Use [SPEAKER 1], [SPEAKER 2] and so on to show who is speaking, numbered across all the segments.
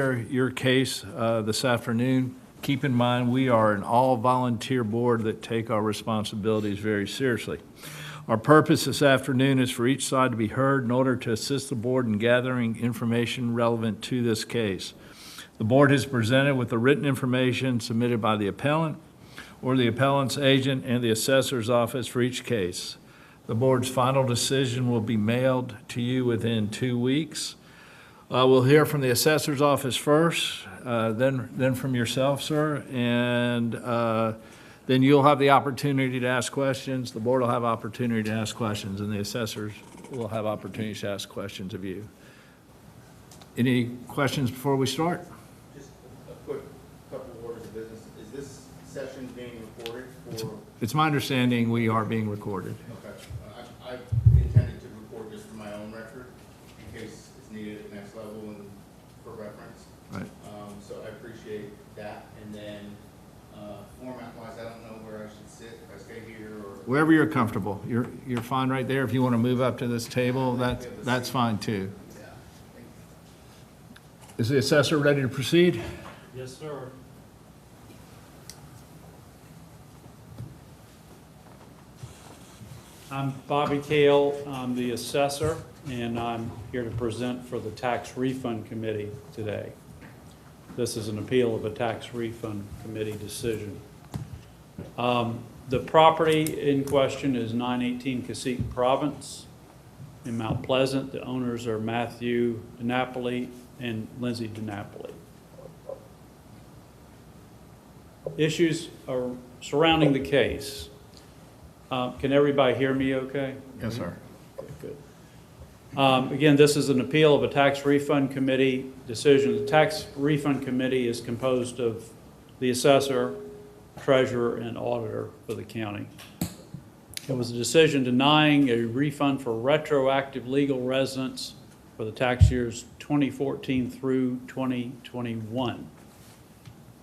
[SPEAKER 1] your case this afternoon. Keep in mind, we are an all-volunteer board that take our responsibilities very seriously. Our purpose this afternoon is for each side to be heard in order to assist the board in gathering information relevant to this case. The board is presented with the written information submitted by the appellant or the appellant's agent and the assessor's office for each case. The board's final decision will be mailed to you within 2 weeks. We'll hear from the assessor's office first, then from yourself, sir, and then you'll have the opportunity to ask questions. The board will have opportunity to ask questions, and the assessors will have opportunities to ask questions of you. Any questions before we start?
[SPEAKER 2] Just a quick couple of orders of business. Is this session being recorded for?
[SPEAKER 1] It's my understanding we are being recorded.
[SPEAKER 2] Okay. I intended to record just for my own record in case it's needed at the next level and for reference.
[SPEAKER 1] Right.
[SPEAKER 2] So I appreciate that. And then format-wise, I don't know where I should sit. If I stay here or
[SPEAKER 1] Wherever you're comfortable. You're fine right there. If you want to move up to this table, that's fine too.
[SPEAKER 2] yeah.
[SPEAKER 1] Is the assessor ready to proceed?
[SPEAKER 3] Yes, sir. I'm Bobby Kale. I'm the assessor, and I'm here to present for the Tax Refund Committee today. This is an appeal of a Tax Refund Committee decision. The property in question is 918 Cassette Province in Mount Pleasant. The owners are Matthew DeNapoli and Lindsay DeNapoli. Issues are surrounding the case. Can everybody hear me okay?
[SPEAKER 1] Yes, sir.
[SPEAKER 3] Okay, good. Again, this is an appeal of a Tax Refund Committee decision. The Tax Refund Committee is composed of the assessor, treasurer, and auditor for the county. It was a decision denying a refund for retroactive legal residence for the tax years 2014 through 2021.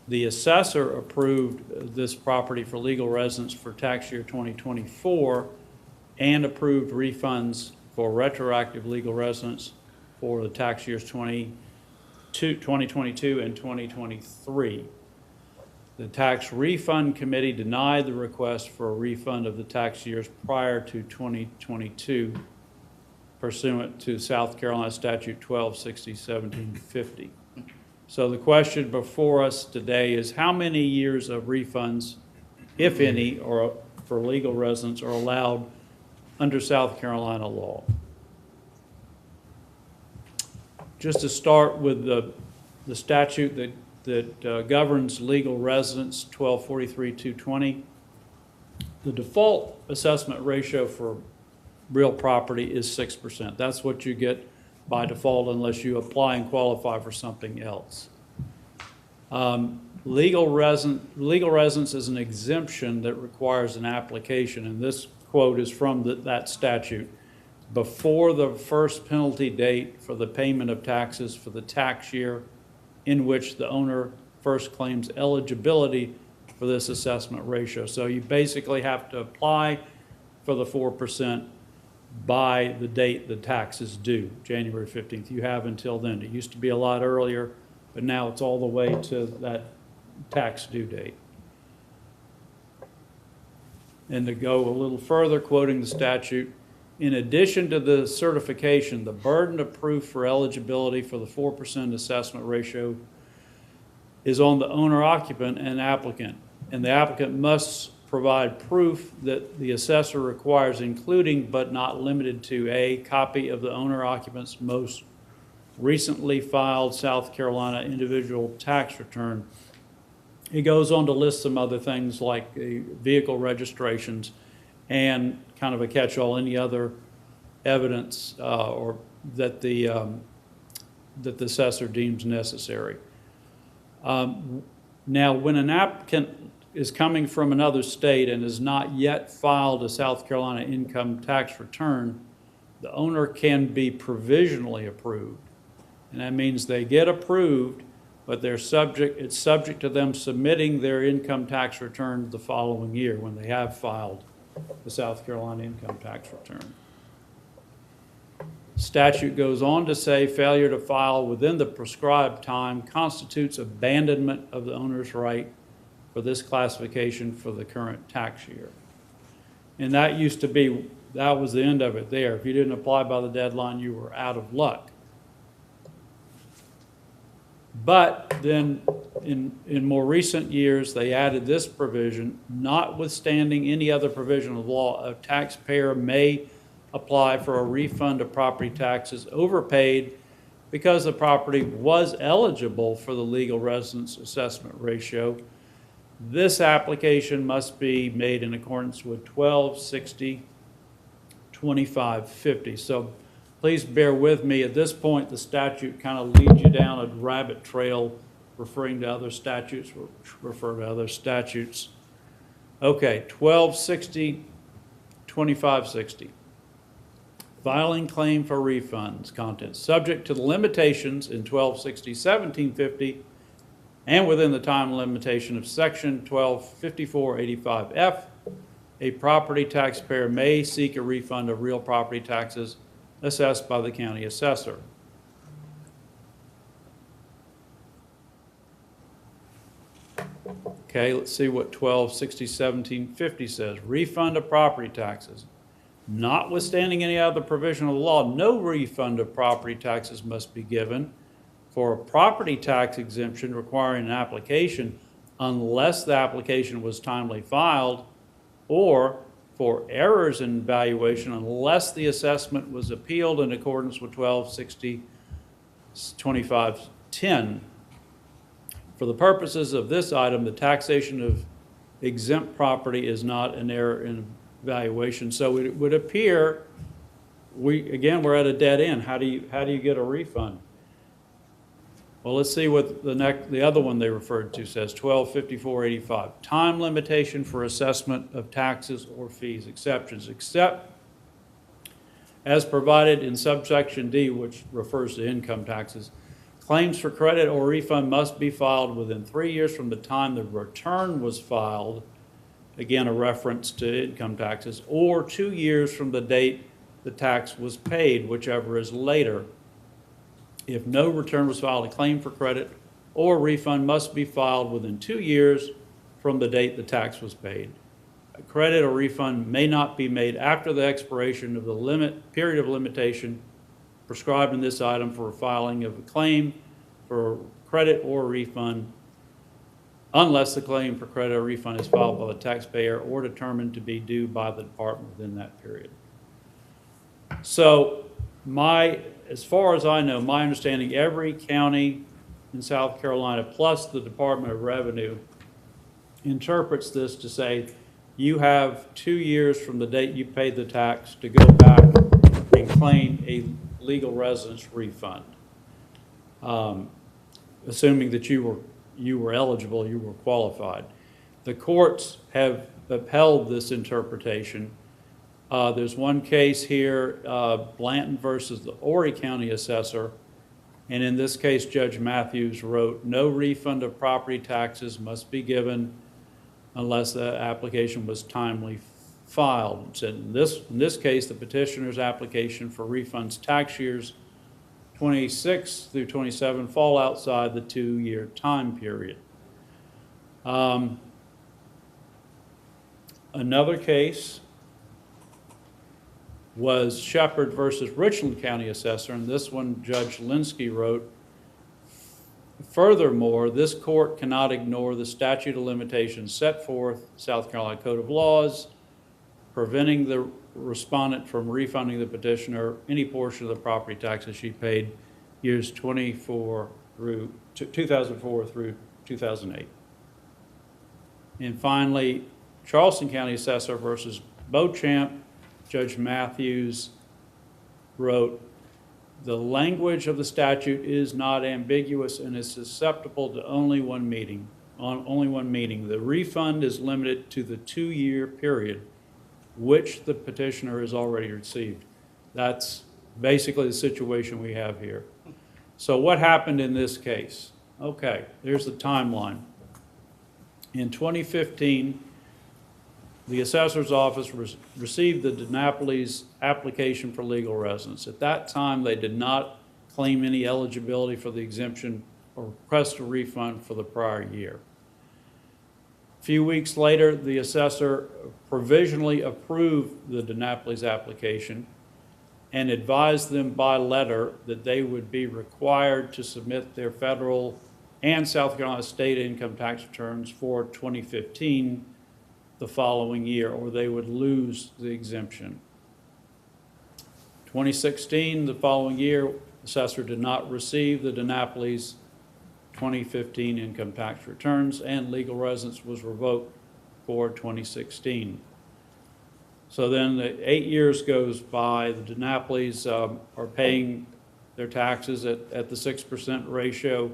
[SPEAKER 3] The assessor approved this property for legal residence for tax year 2024 and approved refunds for retroactive legal residence for the tax years 2022 and 2023. The Tax Refund Committee denied the request for a refund of the tax years prior to 2022 pursuant to South Carolina Statute 1260-1750. So the question before us today is how many years of refunds, if any, or for legal residents are allowed under South Carolina law? Just to start with the statute that governs legal residence, 1243-220, the default assessment ratio for real property is 6%. That's what you get by default unless you apply and qualify for something else. Legal residence is an exemption that requires an application, and this quote is from that statute. Before the first penalty date for the payment of taxes for the tax year in which the owner first claims eligibility for this assessment ratio. So you basically have to apply for the 4% by the date the tax is due, January 15th. You have until then. It used to be a lot earlier, but now it's all the way to that tax due date. And to go a little further, quoting the statute, in addition to the certification, the burden of proof for eligibility for the 4% assessment ratio is on the owner-occupant and applicant. And the applicant must provide proof that the assessor requires, including but not limited to a copy of the owner-occupant's most recently filed South Carolina individual tax return. It goes on to list some other things like vehicle registrations and kind of a catch-all, any other evidence or that the assessor deems necessary. Now, when an applicant is coming from another state and has not yet filed a South Carolina income tax return, the owner can be provisionally approved. And that means they get approved, but it's subject to them submitting their income tax return the following year when they have filed the South Carolina income tax return. Statute goes on to say failure to file within the prescribed time constitutes abandonment of the owner's right for this classification for the current tax year. And that used to be, that was the end of it there. If you didn't apply by the deadline, you were out of luck. But then in more recent years, they added this provision: notwithstanding any other provision of law, a taxpayer may apply for a refund of property taxes overpaid because the property was eligible for the legal residence assessment ratio. This application must be made in accordance with 1260-2550. So please bear with me. At this point, the statute kind of leads you down a rabbit trail referring to other statutes, which refer to other statutes. Okay, 1260-2560. Filing claim for refunds, contents, subject to the limitations in 1260-1750 and within the time limitation of section 1254-85F, a property taxpayer may seek a refund of real property taxes assessed by the county assessor. Okay, let's see what 1260-1750 says. Refund of property taxes. Notwithstanding any other provision of the law, no refund of property taxes must be given for a property tax exemption requiring an application unless the application was timely filed, or for errors in valuation unless the assessment was appealed in accordance with 1260-2510. For the purposes of this item, the taxation of exempt property is not an error in valuation. So it would appear we're at a dead end. How do you get a refund? Well, let's see what the other one they referred to says, 1254-85. Time limitation for assessment of taxes or fees, exceptions, except as provided in subsection D, which refers to income taxes. Claims for credit or refund must be filed within 3 years from the time the return was filed, again a reference to income taxes, or 2 years from the date the tax was paid, whichever is later. If no return was filed, a claim for credit or refund must be filed within 2 years from the date the tax was paid. A credit or refund may not be made after the expiration of the period of limitation prescribed in this item for filing of a claim for credit or refund unless the claim for credit or refund is filed by the taxpayer or determined to be due by the department within that period. So as far as I know, my understanding, every county in South Carolina plus the Department of Revenue interprets this to say you have 2 years from the date you paid the tax to go back and claim a legal residence refund, assuming that you were eligible, you were qualified. The courts have upheld this interpretation. There's one case here, Blanton versus the Horry County Assessor, and in this case, Judge Matthews wrote, no refund of property taxes must be given unless the application was timely filed. So in this case, the petitioner's application for refunds tax years 26 through 27 fall outside the 2-year time period. Another case was Shepherd versus Richland County Assessor, and this one Judge Linsky wrote, furthermore, this court cannot ignore the statute of limitations set forth South Carolina Code of Laws, preventing the respondent from refunding the petitioner any portion of the property taxes she paid years 2004 through 2008. And finally, Charleston County Assessor versus Beauchamp, Judge Matthews wrote, the language of the statute is not ambiguous and is susceptible to only one meaning. The refund is limited to the 2-year period which the petitioner has already received. That's basically the situation we have here. So what happened in this case? Okay, there's the timeline. In 2015, the assessor's office received the DeNapoli's application for legal residence. At that time, they did not claim any eligibility for the exemption or request a refund for the prior year. A few weeks later, the assessor provisionally approved the DeNapoli's application and advised them by letter that they would be required to submit their federal and South Carolina state income tax returns for 2015 the following year, or they would lose the exemption. 2016, the following year, assessor did not receive the DeNapoli's 2015 income tax returns, and legal residence was revoked for 2016. So then 8 years goes by, the DeNapoli's are paying their taxes at the 6% ratio.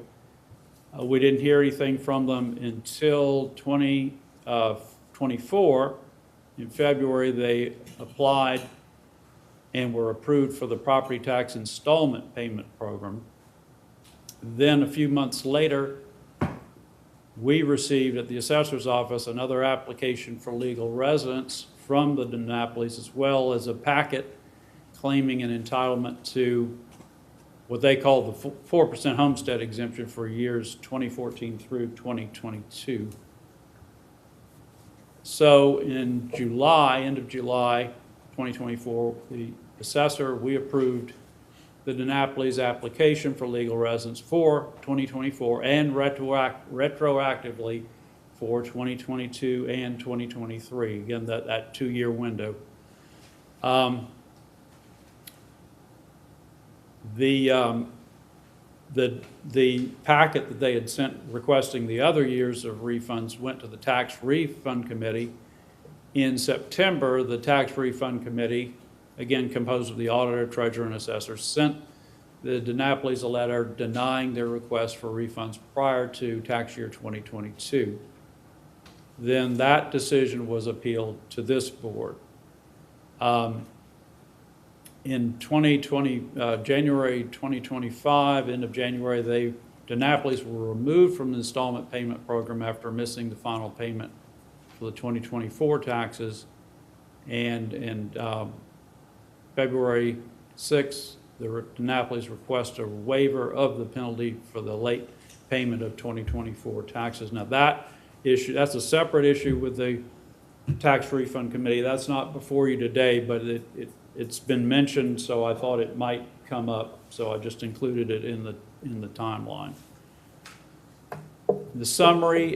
[SPEAKER 3] We didn't hear anything from them until 2024. In February, they applied and were approved for the property tax installment payment program. Then a few months later, we received at the assessor's office another application for legal residence from the DeNapoli's, as well as a packet claiming an entitlement to what they call the 4% homestead exemption for years 2014 through 2022. So in July, end of July 2024, the assessor, we approved the DeNapoli's application for legal residence for 2024 and retroactively for 2022 and 2023. Again, that 2-year window. The packet that they had sent requesting the other years of refunds went to the Tax Refund Committee. In September, the Tax Refund Committee, again composed of the auditor, treasurer, and assessor, sent the DeNapoli's a letter denying their request for refunds prior to tax year 2022. Then that decision was appealed to this board. In January 2025, end of January, DeNapoli's were removed from the installment payment program after missing the final payment for the 2024 taxes. And February 6th, the DeNapoli's request a waiver of the penalty for the late payment of 2024 taxes. Now that issue, that's a separate issue with the Tax Refund Committee. That's not before you today, but it's been mentioned, so I thought it might come up, so I just included it in the timeline. The summary,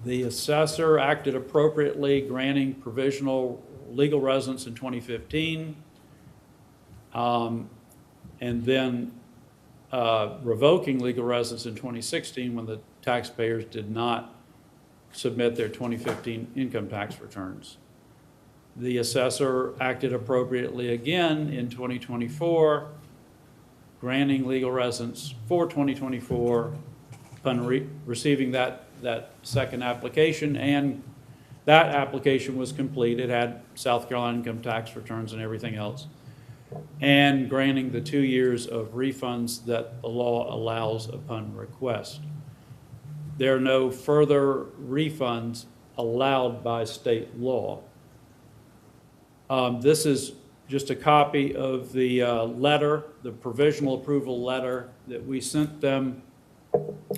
[SPEAKER 3] the assessor acted appropriately, granting provisional legal residence in 2015, and then revoking legal residence in 2016 when the taxpayers did not submit their 2015 income tax returns. The assessor acted appropriately again in 2024, granting legal residence for 2024 upon receiving that second application, and that application was complete. It had South Carolina income tax returns and everything else, and granting the 2 years of refunds that the law allows upon request. There are no further refunds allowed by state law. This is just a copy of the letter, the provisional approval letter that we sent them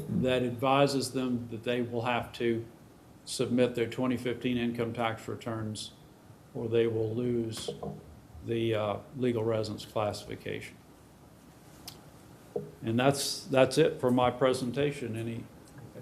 [SPEAKER 3] that advises them that they will have to submit their 2015 income tax returns or they will lose the legal residence classification. And that's it for my presentation. Any